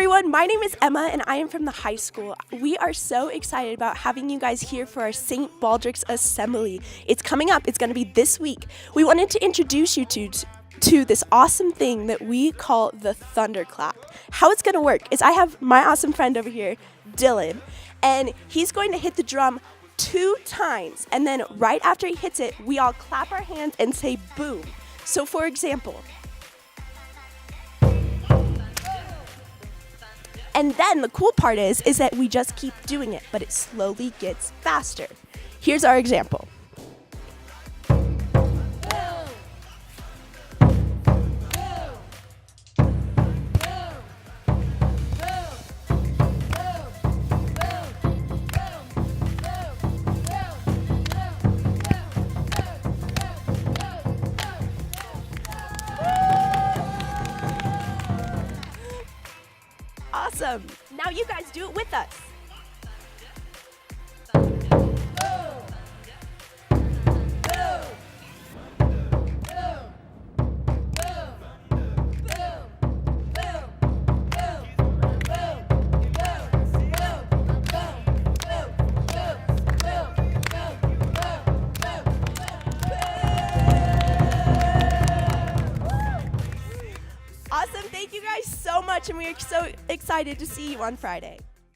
Everyone, my name is Emma and I am from the high school. We are so excited about having you guys here for our St. Baldrick's Assembly. It's coming up. It's going to be this week. We wanted to introduce you to this awesome thing that we call the Thunderclap. How it's going to work is I have my awesome friend over here, Dylan, and he's going to hit the drum 2 times, and then right after he hits it, we all clap our hands and say boom. So for example, and then the cool part is that we just keep doing it, but it slowly gets faster. Here's our example. Awesome. Now you guys do it with us. Awesome. Thank you guys so much, and we are so excited to see you on Friday.